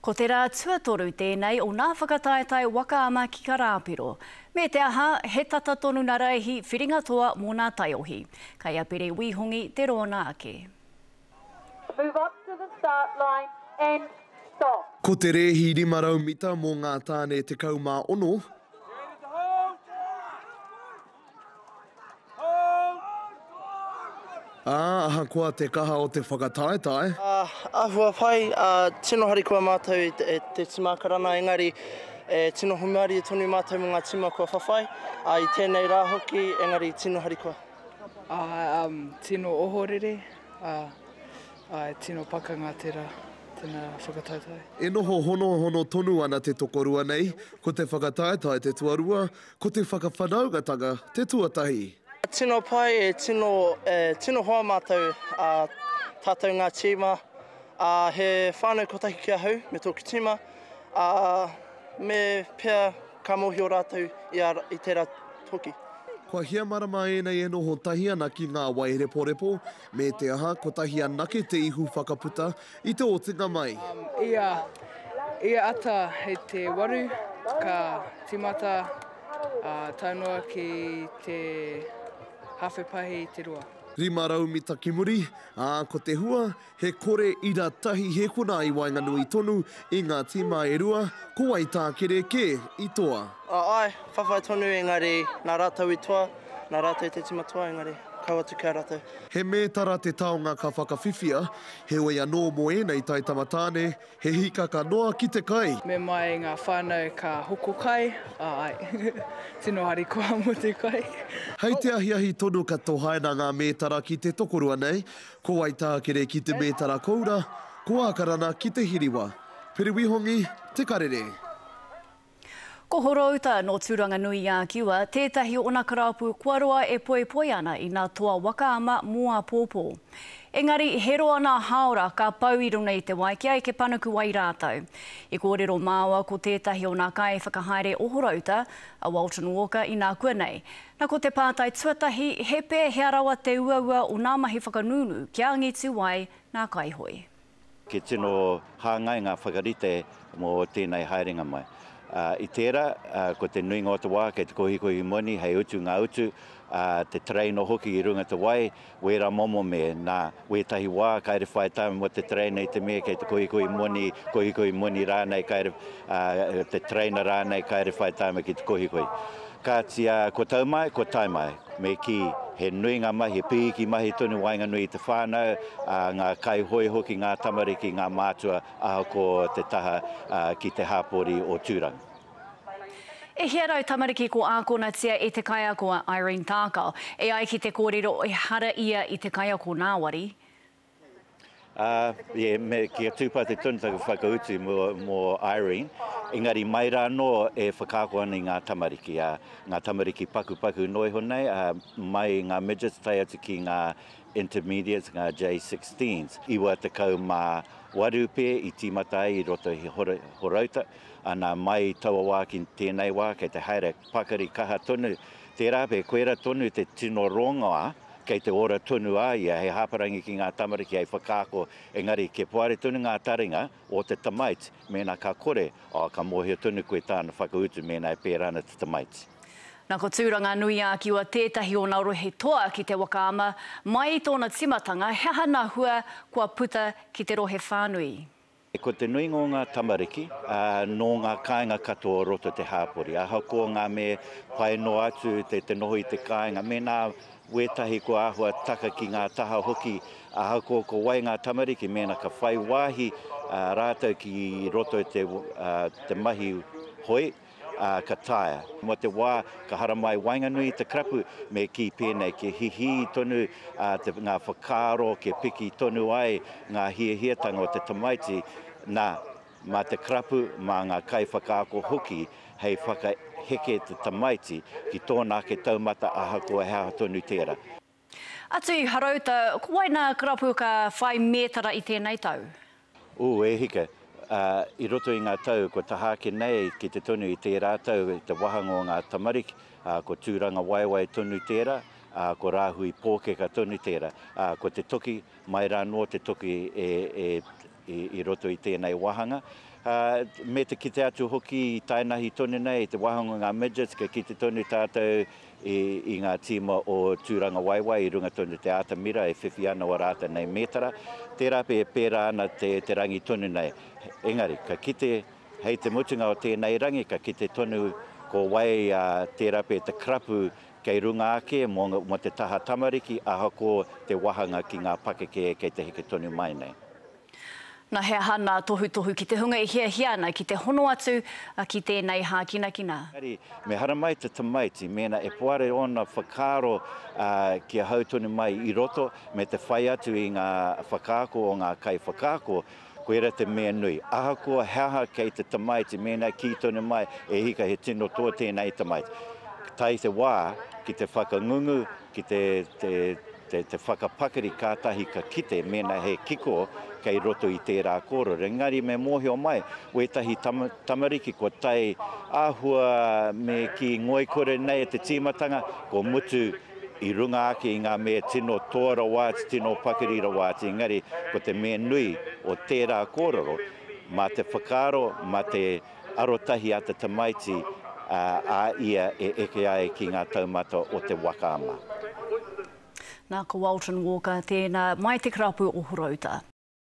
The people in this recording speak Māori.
Ko te rā tuatoru tēnei o nā whakataetai waka ama ki ka rāpiro. Me te aha, he tata tonu nā raihi whiringa toa mō nā taiohi. Kai apere wihongi te rōna ake. Move up to the start line and stop. Ko te rehi 5 mita mō ngā tāne 16. Aha koa te kaha o te whakataetai. Ahua pai, tino hari kua mātou te timakarana, engari tino humari e tonu mātou mga tima kua whawhai. I tēnei rā hoki, engari tino hari kua. Tino ohorere, tino pakanga tērā, tēnā whakataetai. E noho hono tonu ana te tokorua nei, ko te whakataetai te tuarua, ko te whakawhanaungatanga te tuatahi. Tino pai e tino hoa mātou tātou ngā tima, he whānau kotahi kia hau me tōku tima, me pia ka mohi o rātou i tērā toki. Kua hia marama e noho tahi ana ki ngā wairepo, me te aha ko tahi anake te ihu whakaputa i te otinga mai. Ia ata hei te waru, ka timata taunua ki te hawhepahi te rua. 5 mita ki muri, ko te hua, he kore ira tahi he kona i Wainganui tonu i ngā tima e rua, ko wai tākere ke i toa. Ai, whawhai tonu engari nā rātou i toa, nā rātou i te tima toa engari, kawatu kia rātou. He mētara te taonga ka whakawhiwhia, he oi anō mo nei tai tamatāne, he hika ka noa ki te kai. Me mai ngā whānau ka hoko kai, tino hari kua mo te kai. Hei te ahiahi tonu ka tohaina ngā mētara ki te tokorua nei, ko wai tākere ki te mētara koura, ko ākarana ki te hiriwa. Periwihongi, te karere. Ko horouta no Tūranganui a Kiwa, tētahi o nā karapu kuaroa e poe ana i nā toa waka ama mua pōpō. Engari, he roa nā haora ka pau i runga i te wai, kia i ke panuku wai rātou. I kōrero māua ko tētahi o nā kai whakahaere o horouta, a Walton Walker i nā kua nei. Nā ko te pātai tuatahi, he pē he arawa te uaua o nā mahi whakanunu, kia angitu wai nā kai hoi. Ke tino hāngai ngā whakarite mō tēnei haerenga mai. I tērā, ko te nuinga o te wā, kei te kohikohi moni, hei utu ngā utu, te treino hoki i runga te wai, wera momo me nā wetahi wā, kaere whai tāme mo te treina i te mea, kei te kohikohi moni rānei, te treina rānei, kaere whai tāme ki te kohikohi. Ka tia ko tau mai, ko tai mai, me ki he nuinga mai, he pīki mahi tonu Wainganui i te whānau, ngā kai hoi hoki, ngā tamariki, ngā mātua, aho ko te taha ki te hāpori o Tūranga. E hiarau tamariki ko ākona tia e te kai ako Irene Tākau, e ai ki te kōrero e hara ia i te kai ako Nāwari. Me kia tūpā te tunataku whakautu mō Irene, engari mai rā no e whakaako ana i ngā tamariki. Ngā tamariki paku noi honei, mai ngā midgets tai atu ki ngā intermediates, ngā J16s. Iwa te kau mā waru pē i tīmata i roto i horauta, ana mai taua wā ki tēnei wā, kei te haere pakari kaha tonu. Tērā pē koera tonu te tino rongoa, kei te ora tonu ia, he hāparangi ki ngā tamariki ai whakaako, engari ke poare tonu ngā taringa o te tamaiti, mēnā ka kore, ka mohia tonu koe tāna whakautu, mēnā e pērana te tamaiti. Nā ko Tūranganui a Kiwa, tētahi o nā rohe toa ki te waka ama, mai i tōna timatanga, he hana hua kua puta ki te rohe whānui. Ko te nuinga o ngā tamariki, no ngā kāinga katoa roto te hāpori. Aha ko ngā me pai no atu te noho i te kāinga, me nā wetahi ko āhua taka ki ngā taha hoki, aha ko wai ngā tamariki, mēna ka whai wāhi rātou ki roto te mahi hoi, ka taia. Mo te wā, ka hara mai Wainganui te krapu, me ki pēnei, ke hihi tonu, ngā whakaro, ke piki tonu ai, ngā hiahiatanga o te tamaiti, mā te krapu, mā ngā kai whakaako hoki, hei whakaheke te tamaiti, ki tōnā ke taumata aha ko hea tonu tērā. Atu i harauta, ko wai nā krapu ka whai mētara i tēnei tau? E hika. I roto i ngā tau, ko tahake nei ki te tonu i tērā tau, te wahanga o ngā tamariki, ko Tūranga Waiwai tonu tērā, ko Rāhui Pōkeka tonu tērā, ko te toki, mai rā no te toki i roto i tēnei wahanga. Me te kite atu hoki i tainahi tonu nei, te wahanga ngā midgets, ka kite tonu tātou i ngā tīma o Tūranga Waiwai, i runga tonu te Atamira, e whiwhi ana o rāta nei metara. Tērā pe e pērā ana te rangi tonu nei. Engari, ka kite, hei te mutunga o tēnei rangi, ka kite tonu ko wai tērā pe te krapu kei runga ake mo te taha tamariki, aha ko te wahanga ki ngā pakeke kei te heke tonu mai nei. Nā hea hana tohu ki te hunga i hia ana, ki te hono atu, ki tēnei hā kina. Me hara mai te tamaiti, mena e poare ona whakaro kia hautonu mai i roto, me te whai atu i ngā whakako o ngā kai whakako, ko era te mea nui. Aha kua heaha kei te tamaiti, mena ki tonu mai e hika he tino toa tēnei tamaiti. Tai te wā, ki te whakangungu, ki te whakapakari kātahi ka kite, mena he kiko kei roto i tērā koro. Engari me mōhio mai, wetahi tamariki ko tai āhua me ki ngoi kore nei te tīmatanga, ko mutu i runga ake i ngā mea tino tōra wāti, tino pakarira wāti. Engari, ko te mea nui o tērā kororo, ma te whakaro, ma te arotahi a te tamaiti, a ia e eke ai ki ngā taumata o te wakaama. Nā ko Walton Walker, tēnā mai te karapu o Horauta.